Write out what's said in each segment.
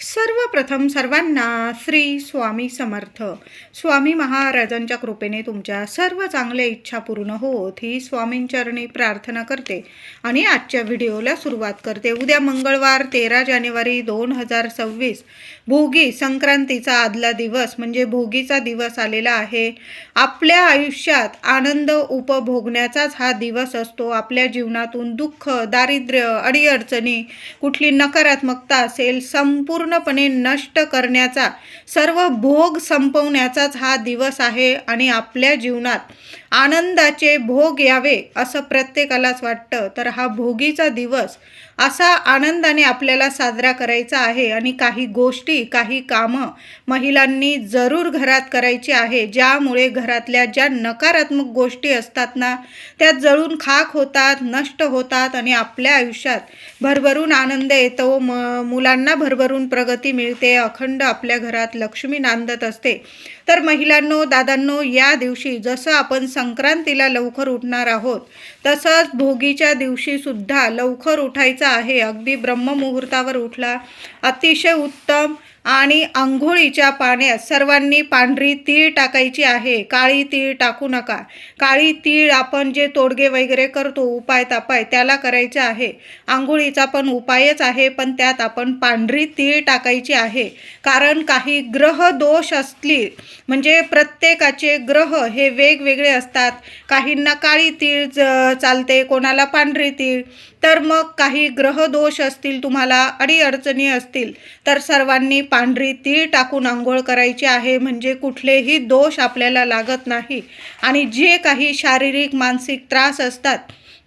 सर्वप्रथम सर्वांना श्री स्वामी समर्थ. स्वामी महाराजांच्या कृपेने तुमच्या सर्व चांगल्या इच्छा पूर्ण होत ही स्वामींचरणी प्रार्थना करते आणि आजच्या व्हिडिओला सुरुवात करते. उद्या मंगळवार 13 जानेवारी 2026 भोगी संक्रांतीचा आदला दिवस म्हणजे भोगीचा दिवस आलेला आहे. आपल्या आयुष्यात आनंद उपभोगण्याचाच हा दिवस असतो. आपल्या जीवनातून दुःख, दारिद्र्य, अडीअडचणी, कुठली नकारात्मकता असेल संपूर्णपणे नष्ट करण्याचा, सर्व भोग संपवण्याचाच हा दिवस आहे आणि आपल्या जीवनात आनंदाचे भोग यावे असं प्रत्येकालाच वाटतं. तर हा भोगीचा दिवस असा आनंदाने आपल्याला साजरा करायचा आहे आणि काही गोष्टी, काही कामं महिलांनी जरूर घरात करायची आहे, ज्यामुळे घरातल्या ज्या नकारात्मक गोष्टी असतात ना त्या जळून खाक होतात, नष्ट होतात आणि आपल्या आयुष्यात भरभरून आनंद येतो. मुलांना भरभरून प्रगती मिळते, अखंड आपल्या घरात लक्ष्मी नांदत असते. तर महिलांनो, दादांनो, या दिवशी जसं आपण संक्रांतीला लवकर उठणार आहोत तसंच भोगीच्या दिवशी सुद्धा लवकर उठायचं आहे. अगदी ब्रह्ममुहूर्तावर उठला, अतिशय उत्तम. आणि आंघोळीच्या पाण्यात सर्वांनी पांढरी तीळ टाकायची आहे, काळी तीळ टाकू नका. काळी तीळ आपण जे तोडगे वगैरे करतो उपाय तापाय त्याला करायचे आहे. आंघोळीचा पण उपायच आहे, पण त्यात आपण पांढरी तीळ टाकायची आहे. कारण काही ग्रह दोष असतील म्हणजे प्रत्येकाचे ग्रह हे वेगवेगळे असतात. काहींना काळी तीळ चालते, कोणाला पांढरी तीळ. तर मग काही ग्रह दोष असतील, तुम्हाला अडीअडचणी असतील तर सर्वांनी पांढरी तीळ टाकून आंघोळ करायची आहे, म्हणजे कुठलेही दोष आपल्याला लागत नाही आणि जे काही शारीरिक मानसिक त्रास असतात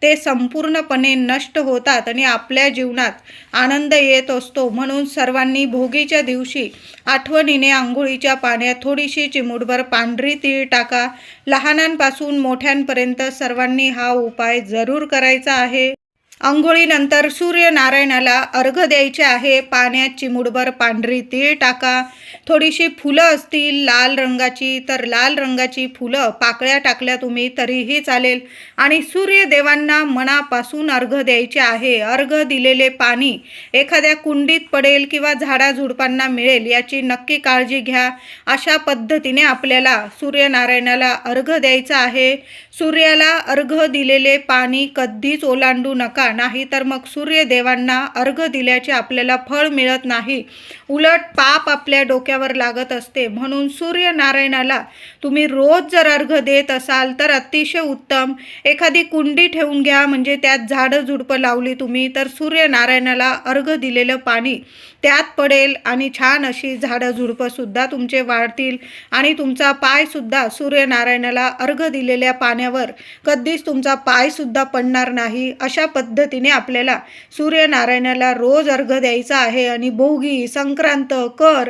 ते संपूर्णपणे नष्ट होतात आणि आपल्या जीवनात आनंद येत असतो. म्हणून सर्वांनी भोगीच्या दिवशी आठवणीने आंघोळीच्या पाण्यात थोडीशी चिमूटभर पांढरी तीळ टाका. लहानांपासून मोठ्यांपर्यंत सर्वांनी हा उपाय जरूर करायचा आहे. अंघोळीनंतर सूर्यनारायणाला अर्घ्य द्यायचे आहे. पाण्यात चिमूटभर पांढरी तीळ टाका. थोडीशी फुलं असतील लाल रंगाची तर लाल रंगाची फुलं पाकळ्या टाकल्या तुम्ही तरीही चालेल आणि सूर्यदेवांना मनापासून अर्घ्य द्यायचे आहे. अर्घ्य दिलेले पाणी एखाद्या कुंडीत पडेल किंवा झाडाझुडपांना मिळेल याची नक्की काळजी घ्या. अशा पद्धतीने आपल्याला सूर्यनारायणाला अर्घ्य द्यायचं आहे. सूर्याला अर्घ्य दिलेले पाणी कधीच ओलांडू नका, नाही तर मग सूर्यदेवांना अर्घ्य दिल्याचे आपल्याला फळ मिळत नाही, उलट पाप आपल्या डोक्यावर लागत असते. म्हणून सूर्यनारायणाला तुम्ही रोज जर अर्घ्य देत असाल तर अतिशय उत्तम. एखादी कुंडी ठेवून घ्या, म्हणजे त्यात झाडं झुडपं लावली तुम्ही तर सूर्यनारायणाला अर्घ्य दिलेलं पाणी त्यात पडेल आणि छान अशी झाडं झुडपंसुद्धा तुमचे वाढतील आणि तुमचा पायसुद्धा सूर्यनारायणाला अर्घ्य दिलेल्या पाण्यावर कधीच तुमचा पायसुद्धा पडणार नाही. अशा पद्धतीने आपल्याला सूर्यनारायणाला रोज अर्घ्य द्यायचा आहे. आणि भोगी, संक्रांत, कर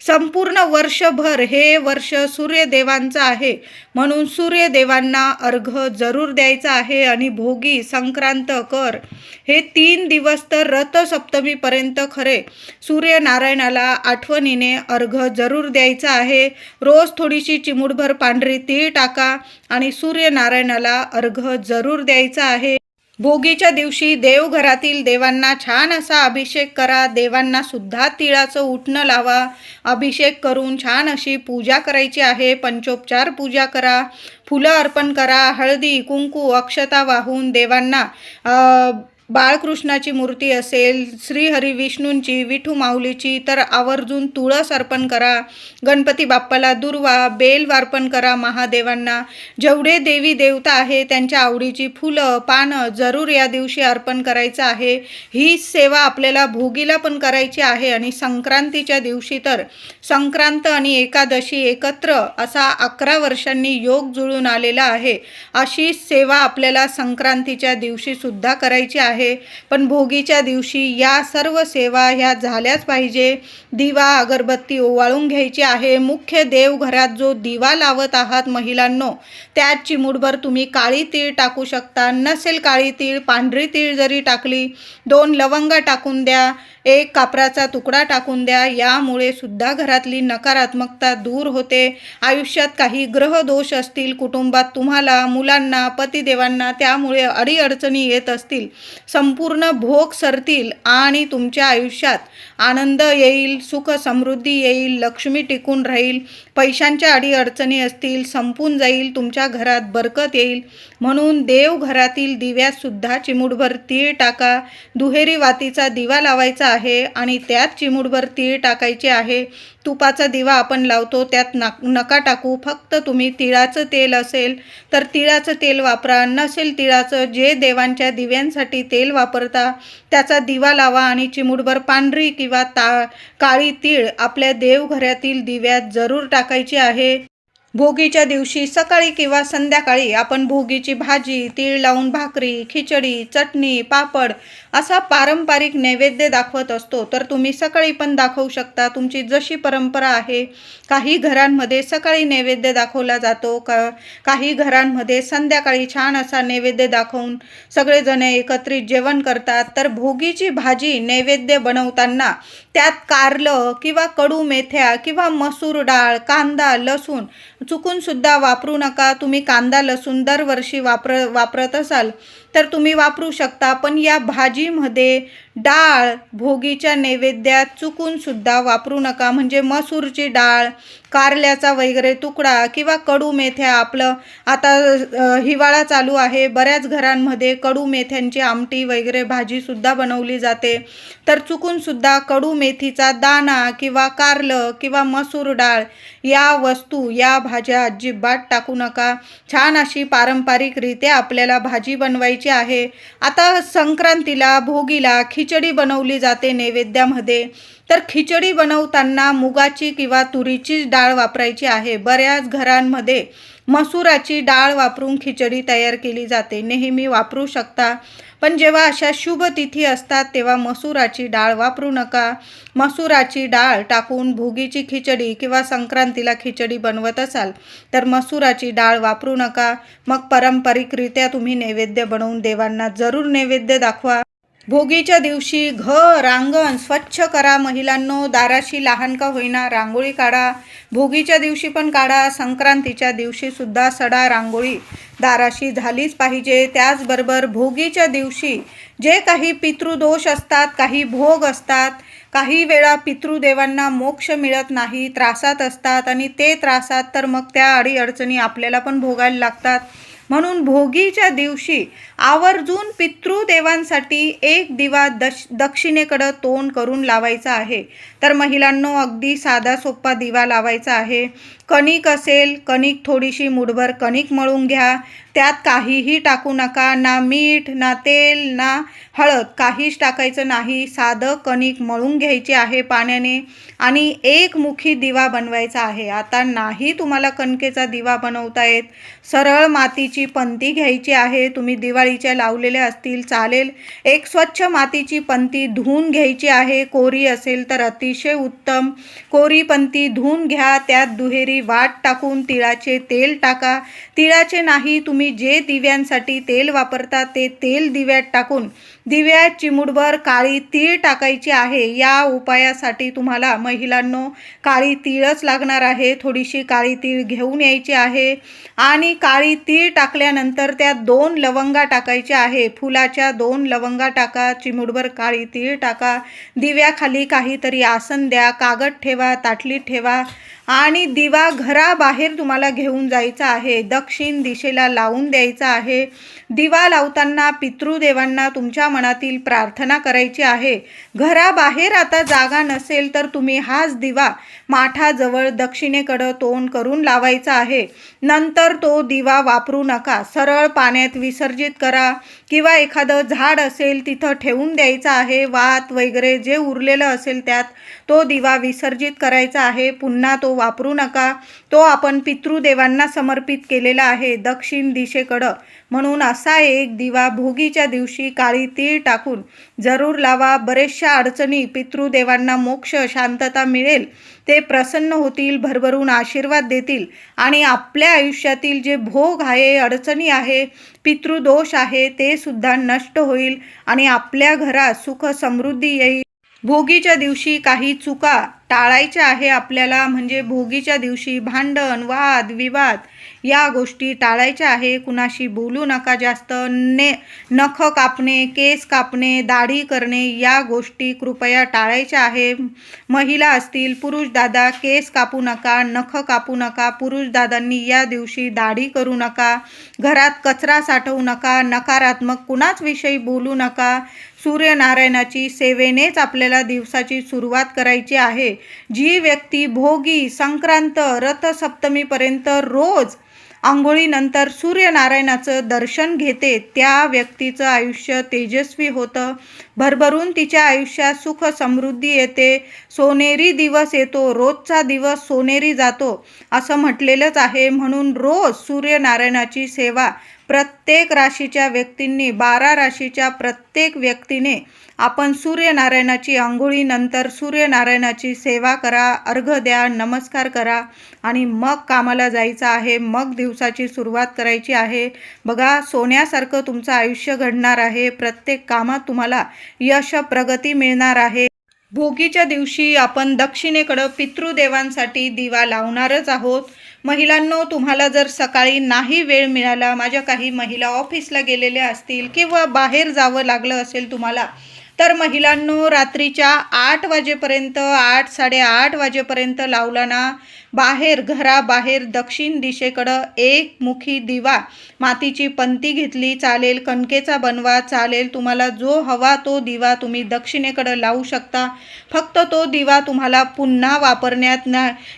संपूर्ण वर्षभर हे वर्ष सूर्यदेवांचं आहे, म्हणून सूर्यदेवांना अर्घ्य जरूर द्यायचं आहे. आणि भोगी, संक्रांत, कर हे 3 दिवस तर रथसप्तमीपर्यंत खरे सूर्यनारायणाला आठवणीने अर्घ्य जरूर द्यायचं आहे. रोज थोडीशी चिमूटभर पांढरी तीळ टाका आणि सूर्यनारायणाला अर्घ्य जरूर द्यायचं आहे. भोगीच्या दिवशी देवघरातील देवांना छान असा अभिषेक करा. देवांना सुद्धा तिळाचं उटणं लावा. अभिषेक करून छान अशी पूजा करायची आहे. पंचोपचार पूजा करा, फुलं अर्पण करा, हळदी कुंकू अक्षता वाहून देवांना बाळकृष्णाची मूर्ती असेल, श्रीहरी विष्णूंची, विठू माऊलीची तर आवर्जून तुळस अर्पण करा. गणपती बाप्पाला दुर्वा, बेल अर्पण करा. महादेवांना जेवढे देवी देवता आहे त्यांच्या आवडीची फुलं, पानं जरूर या दिवशी अर्पण करायचं आहे. ही सेवा आपल्याला भोगीला पण करायची आहे आणि संक्रांतीच्या दिवशी तर संक्रांत आणि एकादशी एकत्र असा 11 वर्षांनी योग जुळून आलेला आहे. अशी सेवा आपल्याला संक्रांतीच्या दिवशी सुद्धा करायची आहे. पण भोगीच्या दिवशी या सर्व सेवा ह्या झाल्याच पाहिजे. दिवा अगरबत्ती ओवाळून घ्यायची आहे. मुख्य देवघरात जो दिवा लावत आहात महिलांनो त्यात चिमूटभर तुम्ही काळी तीळ टाकू शकता. नसेल काळी तीळ, पांढरी तीळ जरी टाकली, 2 लवंगा टाकून द्या, 1 कापराचा तुकडा टाकून द्या. यामुळे सुद्धा घरातली नकारात्मकता दूर होते. आयुष्यात काही ग्रह दोष असतील कुटुंबात, तुम्हाला, मुलांना, पतिदेवांना त्यामुळे अडीअडचणी येत असतील, संपूर्ण भोग सरतील आणि तुमच्या आयुष्यात आनंद येईल, सुख समृद्धी येईल, लक्ष्मी टिकून राहील, पैशांच्या अडीअडचणी असतील संपून जाईल, तुमच्या घरात बरकत येईल. म्हणून देवघरातील दिव्यात सुद्धा चिमूटभर तीळ टाका. दुहेरी वातीचा दिवा लावायचा आहे आणि त्यात चिमूटभर तीळ टाकायचे आहे. तुपाचा दिवा आपण लावतो त्यात नका टाकू. फक्त तुम्ही तिळाचं तेल असेल तर तिळाचं तेल वापरा, नसेल तिळाचं जे देवांच्या दिव्यांसाठी तेल वापरता त्याचा दिवा लावा आणि चिमूटभर पांढरी किंवा काळी तीळ आपल्या देवघरातील दिव्यात जरूर टाकायची आहे. भोगीच्या दिवशी सकाळी किंवा संध्याकाळी आपण भोगीची भाजी, तीळ लावून भाकरी, खिचडी, चटणी, पापड असा पारंपरिक नैवेद्य दाखवत असतो. तर तुम्ही सकाळी पण दाखवू शकता, तुमची जशी परंपरा आहे. काही घरांमध्ये सकाळी नैवेद्य दाखवला जातो, काही घरांमध्ये संध्याकाळी छान असा नैवेद्य दाखवून सगळेजण एकत्रित जेवण करतात. तर भोगीची भाजी नैवेद्य बनवताना त्यात कारलं किंवा कडू मेथ्या किंवा मसूर डाळ, कांदा, लसूण चुकून सुद्धा वापरू नका. तुम्ही कांदा लसूण दरवर्षी वापरत असाल तर तुम्ही वापरू शकता, पण या भाजीमध्ये डाळ भोगीच्या नैवेद्यात चुकून सुद्धा वापरू नका. म्हणजे मसूरची डाळ, कारल्याचा वगैरे तुकडा किंवा कडू मेथ्या. आपलं आता हिवाळा चालू आहे, बऱ्याच घरांमध्ये कडू मेथ्यांची आमटी वगैरे भाजीसुद्धा बनवली जाते. तर चुकून सुद्धा कडू मेथीचा दाणा किंवा कारलं किंवा मसूर डाळ या वस्तू, या भाज्या अजिबात टाकू नका. छान अशी पारंपरिकरित्या आपल्याला भाजी बनवायची आहे. आता संक्रांतीला, भोगीला खिचडी बनवली जाते नैवेद्यामध्ये. तर खिचडी बनवताना मुगाची किंवा तुरीची डाळ वापरायची आहे. बऱ्याच घरांमध्ये मसुराची डाळ वापरून खिचडी तयार केली जाते, नेहमी वापरू शकता. पण जेव्हा अशा शुभ तिथी असतात तेव्हा मसुराची डाळ वापरू नका. मसुराची डाळ टाकून भोगीची खिचडी किंवा संक्रांतीला खिचडी बनवत असाल तर मसुराची डाळ वापरू नका. मग पारंपरिकरित्या तुम्ही नैवेद्य बनवून देवांना जरूर नैवेद्य दाखवा. भोगीच्या दिवशी घर अंगण स्वच्छ करा. महिलांनो, दाराशी लहान का होईना रांगोळी काढा. भोगीच्या दिवशी पण काढा, संक्रांतीच्या दिवशी सुद्धा सडा रांगोळी दाराशी झालीच पाहिजे. त्याचबरोबर भोगीच्या दिवशी जे काही पितृदोष असतात, काही भोग असतात, काही वेळा पितृदेवांना मोक्ष मिळत नाही, त्रासात असतात आणि ते त्रासात तर मग त्या अडीअडचणी आपल्याला पण भोगायला लागतात. म्हणून भोगीच्या दिवशी आवर्जून पितृदेवांसाठी एक दिवा दक्षिणेकडं तोंड करून लावायचा आहे. तर महिलांनो, अगदी साधा सोपा दिवा लावायचा आहे. कणिक असेल, कणिक थोडीशी मुठभर कणिक मळून घ्या. त्यात काहीही टाकू नका, ना मीठ, ना तेल, ना हळद, काहीच टाकायचं नाही. साधं कणिक मळून घ्यायची आहे पाण्याने आणि एक मुखी दिवा बनवायचा आहे. आता नाही तुम्हाला कणकेचा दिवा बनवता येत, सरळ मातीची पंती घ्यायची आहे. तुम्ही दिवाळीच्या लावलेल्या असतील चालेल. एक स्वच्छ मातीची पंती धुवून घ्यायची आहे. कोरी असेल तर अतिशय उत्तम. कोरी पंती धुवून घ्या. त्यात दुहेरी वाट टाकून तिळाचे तेल टाका. तिळाचे नाही, तुम्ही जे दिव्यांसाठी तेल वापरता ते तेल दिव्यात टाकून दिव्यात चिमूटभर काळी तीळ टाकायची आहे. या उपायासाठी तुम्हाला महिलांनो काळी तीळच लागणार आहे. थोडीशी काळी तीळ घेऊन यायची आहे आणि काळी तीळ टाकल्यानंतर त्यात 2 लवंगा टाकायच्या आहे. फुलाच्या 2 लवंगा टाका, चिमूटभर काळी तीळ टाका. दिव्याखाली काहीतरी आसन द्या, कागद ठेवा, ताटलीत ठेवा आणि दिवा घराबाहेर तुम्हाला घेऊन जायचा आहे. दक्षिण दिशेला लावून द्यायचा आहे. दिवा लावताना पितृदेवांना तुमच्या मनातील प्रार्थना करायची आहे. घराबाहेर आता जागा नसेल तर तुम्ही हाच दिवा माठाजवळ दक्षिणेकडं तोंड करून लावायचा आहे. नंतर तो दिवा वापरू नका, सरळ पाण्यात विसर्जित करा किंवा एखादं झाड असेल तिथं ठेवून द्यायचं आहे. वात वगैरे जे उरलेलं असेल त्यात तो दिवा विसर्जित करायचा आहे. पुन्हा तो वापरू नका. तो आपण पितृदेवांना समर्पित केलेला आहे दक्षिण दिशेकडं. म्हणून असा एक दिवा भोगीच्या दिवशी काळी तीळ टाकून जरूर लावा. बरेचशा अडचणी, पितृदेवांना मोक्ष, शांतता मिळेल. ते प्रसन्न होतील, भरभरून आशीर्वाद देतील आणि आपल्या आयुष्यातील जे भोग आहे, अडचणी आहे, पितृदोष आहे ते सुद्धा नष्ट होईल आणि आपल्या घरात सुख समृद्धी येईल. भोगीच्या दिवशी काही चुका टाळायच्या आहे आपल्याला. म्हणजे भोगीच्या दिवशी भांडण, वाद, विवाद या गोष्टी टाळायच्या आहे. कुणाशी बोलू नका जास्त. नख कापणे, केस कापणे, दाढी करणे या गोष्टी कृपया टाळायच्या आहे. महिला असतील, पुरुष दादा केस कापू नका, नख कापू नका. पुरुष दादांनी या दिवशी दाढी करू नका. घरात कचरा साठवू नका. नकारात्मक कुणाच विषयी बोलू नका. सूर्यनारायणाची सेवेनेच आपल्याला दिवसाची सुरुवात करायची आहे. जी व्यक्ती भोगी, संक्रांत, रथसप्तमीपर्यंत रोज आंघोळीनंतर सूर्यनारायणाचं दर्शन घेते त्या व्यक्तीचं आयुष्य तेजस्वी होतं. भरभरून तिच्या आयुष्यात सुख समृद्धी येते. सोनेरी दिवस येतो. रोजचा दिवस सोनेरी जातो असं म्हटलेलंच आहे. म्हणून रोज सूर्यनारायणाची सेवा प्रत्येक राशीच्या व्यक्तींनी, 12 राशीच्या प्रत्येक व्यक्तीने आपण सूर्यनारायणाची आंघोळीनंतर सूर्यनारायणाची सेवा करा, अर्घ्य द्या, नमस्कार करा आणि मग कामाला जायचं आहे. मग दिवसाची सुरुवात करायची आहे. बघा, सोन्यासारखं तुमचं आयुष्य घडणार आहे. प्रत्येक कामात तुम्हाला यश, प्रगती मिळणार आहे. भोगीच्या दिवशी आपण दक्षिणेकडं पितृदेवांसाठी दिवा लावणारच आहोत. महिलांनो, तुम्हाला जर सकाळी नाही वेळ मिळाला, माझ्या काही महिला ऑफिसला गेलेल्या असतील किंवा बाहेर जावं लागलं असेल तुम्हाला, तर महिलांनो रात्रीच्या 8 वाजेपर्यंत, 8, 8:30 वाजेपर्यंत लावला ना, बाहेर घराबाहेर दक्षिण दिशेकडं एक मुखी दिवा, मातीची पंती घेतली चालेल, कणकेचा बनवा चालेल, तुम्हाला जो हवा तो दिवा तुम्ही दक्षिणेकडं लावू शकता. फक्त तो दिवा तुम्हाला पुन्हा वापरण्यात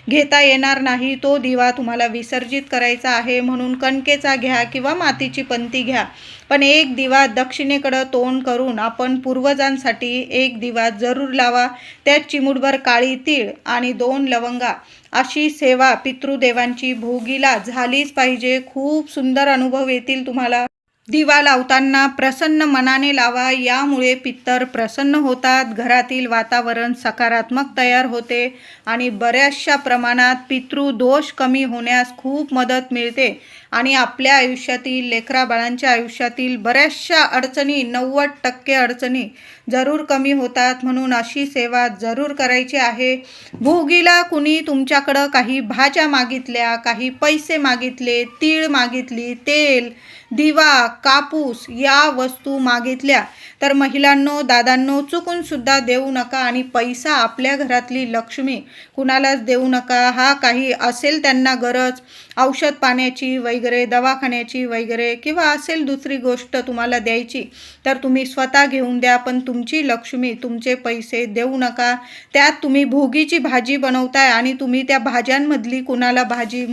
घेता येणार नाही. तो दिवा तुम्हाला विसर्जित करायचा आहे. म्हणून कणकेचा घ्या किंवा मातीची पंती घ्या, पण एक दिवा दक्षिणेकडं तोंड करून आपण पूर्वजांसाठी एक दिवा जरूर लावा. त्यात चिमूटभर काळी तीळ आणि 2 लवंगा अशी सेवा पितृदेवांची भोगीला झालीच पाहिजे. खूप सुंदर अनुभव येतील तुम्हाला. दिवा लावताना प्रसन्न मनाने लावा. यामुळे पितर प्रसन्न होतात. घरातील वातावरण सकारात्मक तयार होते आणि बऱ्याचशा प्रमाणात पितृदोष कमी होण्यास खूप मदत मिळते आणि आपल्या आयुष्यातील, लेकराबाळांच्या आयुष्यातील बऱ्याचशा अडचणी, 90% अडचणी जरूर कमी होतात. म्हणून अशी सेवा जरूर करायची आहे. भोगीला कुणी तुमच्याकडं काही भाज्या मागितल्या, काही पैसे मागितले, तीळ मागितली, तेल, दिवा, कापूस या वस्तू मागितल्या तर महिलांनो, दादांनो, चुकून सुद्धा देऊ नका. आणि पैसा, आपल्या घरातली लक्ष्मी कुणालाच देऊ नका. हा काही असेल त्यांना गरज, औषध पाण्याची वगैरे, दवाखान्याची वगैरे, किंवा असेल दुसरी गोष्ट तुम्हाला द्यायची, तर तुम्ही स्वतः घेऊन द्या. पण तुमची लक्ष्मी तुमचे पैसे देऊ नका. त्यात तुम्ही भोगीची भाजी बनवताय आणि तुम्ही त्या भाज्यांमधली कुणाला भाजी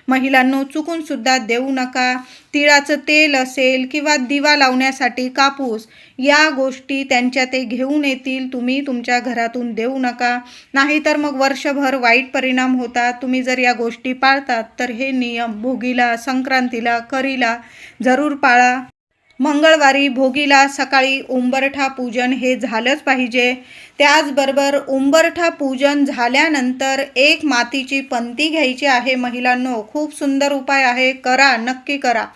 महिलांनो चुकून सुद्धा देऊ नका. तिळाचं तेल असेल किंवा दिवा लावण्यासाठी कापूस, या गोष्टी त्यांच्या ते घेऊन येतील. तुम्ही तुमच्या घरातून देऊ नका. नाहीतर मग वर्षभर वाईट परिणाम होतात. तुम्ही जर या गोष्टी पाळतात तर हे नियम भोगीला, संक्रांतीला, करीला जरूर पाळा. मंगळवारी भोगीला सकाळी उंबरठा पूजन हे झालंच पाहिजे. त्याचबरोबर उंबरठा पूजन झाल्यानंतर एक मातीची पंती घ्यायची आहे. महिलांनो, खूप सुंदर उपाय आहे, करा, नक्की करा.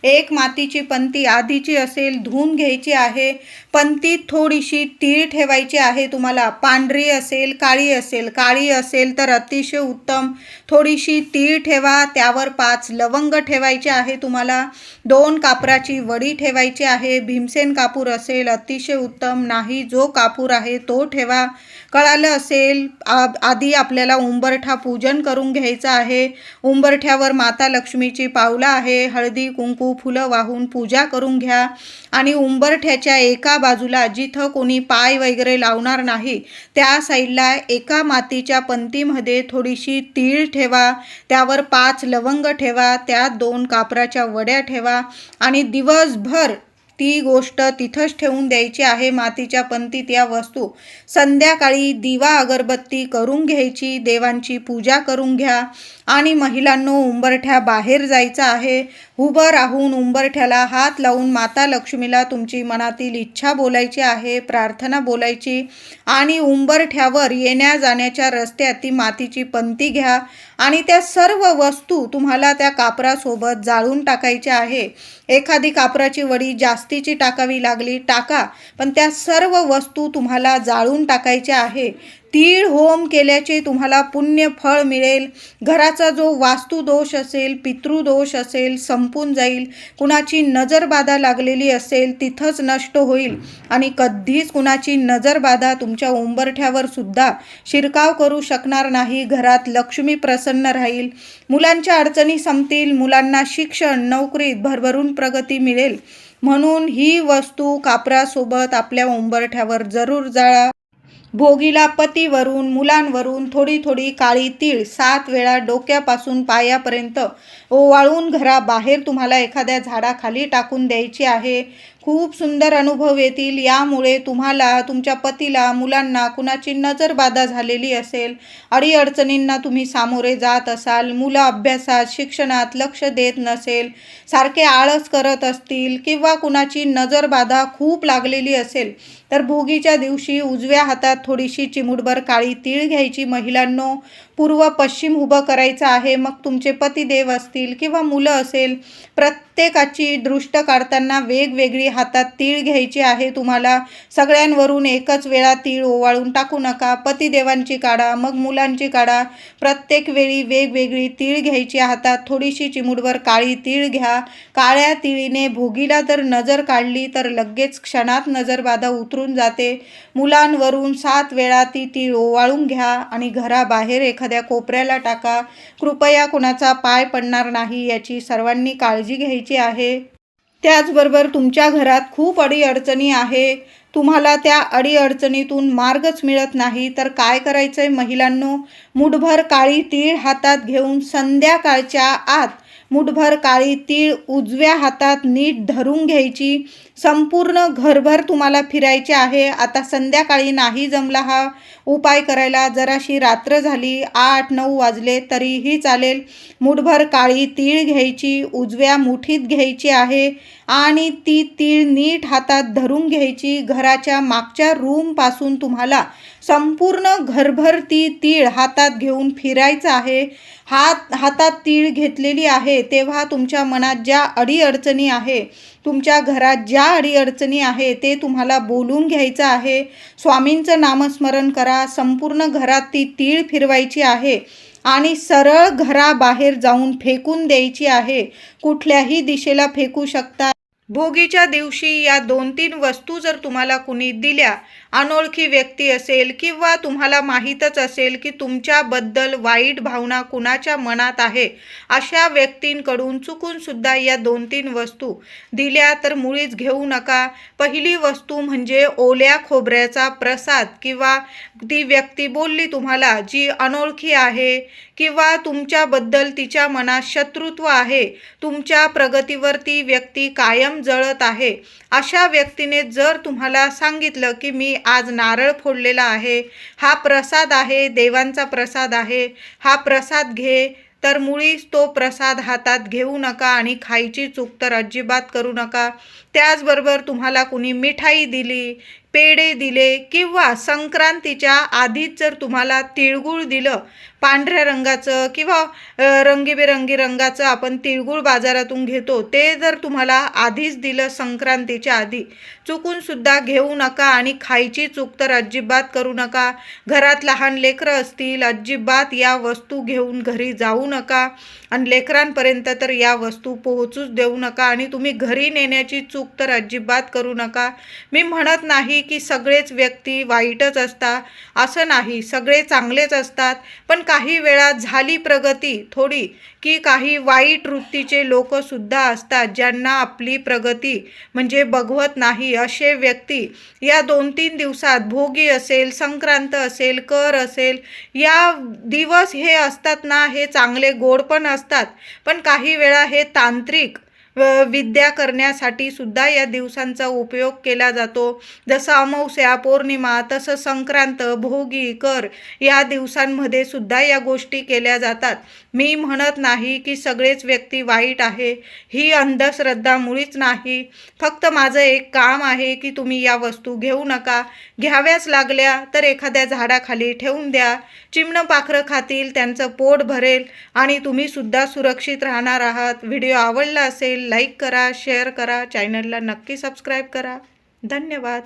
एक मातीची पंती आधीची असेल धुवून घ्यायची आहे. पंतीत थोडीशी तीळ ठेवायची आहे. तुम्हाला पांढरी असेल, काळी असेल तर अतिशय उत्तम. थोडीशी तीळ ठेवा. त्यावर 5 लवंग ठेवायचे आहे. तुम्हाला 2 कापराची वडी ठेवायची आहे. भीमसेन कापूर असेल अतिशय उत्तम, नाही जो कापूर आहे तो ठेवा. कळालं असेल. आधी आपल्याला उंबरठा पूजन करून घ्यायचं आहे. उंबरठ्यावर माता लक्ष्मीची पावलं आहे. हळदी कुंकू फुलं वाहून पूजा करून घ्या आणि उंबरठ्याच्या एका बाजूला, जिथं कोणी पाय वगैरे लावणार नाही त्या साईडला, एका मातीच्या पंतीमध्ये थोडीशी तीळ ठेवा. त्यावर 5 लवंग ठेवा. त्यात 2 कापराच्या वड्या ठेवा आणि दिवसभर ती गोष्ट तिथंच ठेवून द्यायची आहे. मातीच्या पंतीत या वस्तू. संध्याकाळी दिवा अगरबत्ती करून घ्यायची. देवांची पूजा करून घ्या आणि महिलांनो, उंबरठ्या बाहेर जायचं आहे. उभं राहून उंबरठ्याला हात लावून माता लक्ष्मीला तुमची मनातील इच्छा बोलायची आहे, प्रार्थना बोलायची आणि उंबरठ्यावर येण्या जाण्याच्या रस्त्यात ती मातीची पंती घ्या आणि त्या सर्व वस्तू तुम्हाला त्या कापरासोबत जाळून टाकायच्या आहे. एखादी कापराची वडी जास्तीची टाकावी लागली टाका, पण त्या सर्व वस्तू तुम्हाला जाळून टाकायच्या आहे. तीळ होम केल्याचे तुम्हाला पुण्य फळ मिळेल. घराचा जो वास्तुदोष असेल, पितृदोष असेल, संपून जाईल. कुणाची नजरबाधा लागलेली असेल तिथंच नष्ट होईल आणि कधीच कुणाची नजरबाधा तुमच्या उंबरठ्यावर सुद्धा शिरकाव करू शकणार नाही. घरात लक्ष्मी प्रसन्न राहील. मुलांच्या अडचणी संपतील. मुलांना शिक्षण, नोकरीत भरभरून प्रगती मिळेल. म्हणून ही वस्तू कापरासोबत आपल्या उंबरठ्यावर जरूर जाळा. भोगीला पतीवरून, मुलांवरून थोडी थोडी काळी तीळ 7 वेळा डोक्यापासून पायापर्यंत ओवाळून घराबाहेर तुम्हाला एखाद्या झाडाखाली टाकून द्यायची आहे. खूप सुंदर अनुभव येतील. यामुळे तुम्हाला, तुमच्या पतीला, मुलांना कुणाची नजरबाधा झालेली असेल, अडीअडचणींना तुम्ही सामोरे जात असाल, मुलं अभ्यासात, शिक्षणात लक्ष देत नसेल, सारखे आळस करत असतील किंवा कुणाची नजरबाधा खूप लागलेली असेल, तर भोगीच्या दिवशी उजव्या हातात थोडीशी चिमूटभर काळी तीळ घ्यायची. महिलांनो, पूर्व पश्चिम उभं करायचं आहे. मग तुमचे पतिदेव असतील किंवा मुलं असेल, प्रत्येकाची दृष्ट काढताना वेगवेगळी हातात तीळ घ्यायची आहे. तुम्हाला सगळ्यांवरून एकच वेळा तीळ ओवाळून टाकू नका. पतिदेवांची काढा, मग मुलांची काढा. प्रत्येक वेळी वेगवेगळी तीळ घ्यायची. हातात थोडीशी चिमूटभर काळी तीळ घ्या. काळ्या तीळीने भोगीला जर नजर काढली तर लगेच क्षणात नजरबाधा उतरून जाते. मुलांवरून 7 वेळा ती तीळ ओवाळून घ्या आणि घराबाहेर एखाद्या कोपऱ्याला टाका. कृपया कुणाचा पाय पडणार नाही याची सर्वांनी काळजी घ्यायची आहे. त्याचबरोबर तुमच्या घरात खूप अडीअडचणी आहे, तुम्हाला त्या अडीअडचणीतून मार्गच मिळत नाही, तर काय करायचं आहे महिलांनो? मुठभर काळी तीळ हातात घेऊन संध्याकाळच्या आत मुठभर काळी तीळ उजव्या हातात नीट धरून घ्यायची. संपूर्ण घरभर तुम्हाला फिरायचे आहे. आता संध्याकाळी नाही जमला हा उपाय करायला, जराशी रात्र झाली, 8-9 वाजले तरीही चालेल. मुठभर काळी तीळ घ्यायची, उजव्या मुठीत घ्यायची आहे आणि ती तीळ नीट हातात धरून घ्यायची. घराच्या मागच्या रूमपासून तुम्हाला संपूर्ण घरभर ती तीळ हातात घेऊन फिरायचं आहे. हातात तीळ घेतलेली आहे तेव्हा तुमच्या मनात ज्या अडीअडचणी आहे, तुमच्या घरात ज्या अडीअडचणी आहे ते तुम्हाला बोलून घ्यायचं आहे. स्वामींचं नामस्मरण करा. संपूर्ण घरात ती तीळ फिरवायची आहे आणि सरळ घराबाहेर जाऊन फेकून द्यायची आहे. कुठल्याही दिशेला फेकू शकता. भोगीच्या दिवशी या 2-3 वस्तू जर तुम्हाला कुणी दिल्या, अनोळखी व्यक्ती असेल किंवा तुम्हाला माहीतच असेल की तुमच्याबद्दल वाईट भावना कुणाच्या मनात आहे, अशा व्यक्तींकडून चुकून सुद्धा या 2-3 वस्तू दिल्या तर मुळीच घेऊ नका. पहिली वस्तू म्हणजे ओल्या खोबऱ्याचा प्रसाद. किंवा ती व्यक्ती बोलली तुम्हाला, जी अनोळखी आहे किंवा तुमच्याबद्दल तिच्या मनात शत्रुत्व आहे, तुमच्या प्रगतीवर ती व्यक्ती कायम जळत आहे, अशा व्यक्तीने जर तुम्हाला सांगितलं की मी आज नारळ फोडलेला आहे, हा प्रसाद आहे, देवांचा प्रसाद आहे, हा प्रसाद घे, तर मुळीच तो प्रसाद हातात घेऊ नका आणि खायची चूक तर अजिबात करू नका. त्याचबरोबर तुम्हाला कुणी मिठाई दिली, पेढे दिले किंवा संक्रांतीच्या आधीच जर तुम्हाला तिळगुळ दिलं, पांढऱ्या रंगाचं किंवा रंगीबेरंगी रंगाचं आपण तिळगुळ बाजारातून घेतो, ते जर तुम्हाला आधीच दिलं संक्रांतीच्या आधी, चुकून सुद्धा घेऊ नका आणि खायची चूक तर अजिबात करू नका. घरात लहान लेकरं असतील, अजिबात या वस्तू घेऊन घरी जाऊ नका आणि लेकरांपर्यंत तर या वस्तू पोहोचूच देऊ नका आणि तुम्ही घरी नेण्याची चूक तर अजिबात करू नका. मी म्हणत नाही की सगळेच व्यक्ती वाईटच असतात, असं नाही, सगळे चांगलेच असतात, पण काही वेळा झाली प्रगती थोडी की काही वाईट वृत्तीचे लोकसुद्धा असतात, ज्यांना आपली प्रगती म्हणजे बघवत नाही. असे व्यक्ती या 2-3 दिवसात, भोगी असेल, संक्रांत असेल, कर असेल, या दिवस हे असतात ना, हे चांगले गोड पण असतात, पण काही वेळा हे तांत्रिक विद्या करण्यासाठी सुद्धा या दिवसांचा उपयोग केला जातो. जसं अमावस्या, पौर्णिमा, तसं संक्रांत, भोगी, कर या दिवसांमध्ये सुद्धा या गोष्टी केल्या जातात. मी म्हणत नाही की सगळेच व्यक्ती वाईट आहे, ही अंधश्रद्धा मुळीच नाही. फक्त माझं एक काम आहे की तुम्ही या वस्तू घेऊ नका. घ्याव्याच लागल्या तर एखाद्या झाडाखाली ठेवून द्या. चिमणं पाखरं खातील, त्यांचं पोट भरेल आणि तुम्ही सुद्धा सुरक्षित राहणार आहात. व्हिडिओ आवडला असेल लाईक करा, शेअर करा, चॅनलला नक्की सबस्क्राईब करा. धन्यवाद.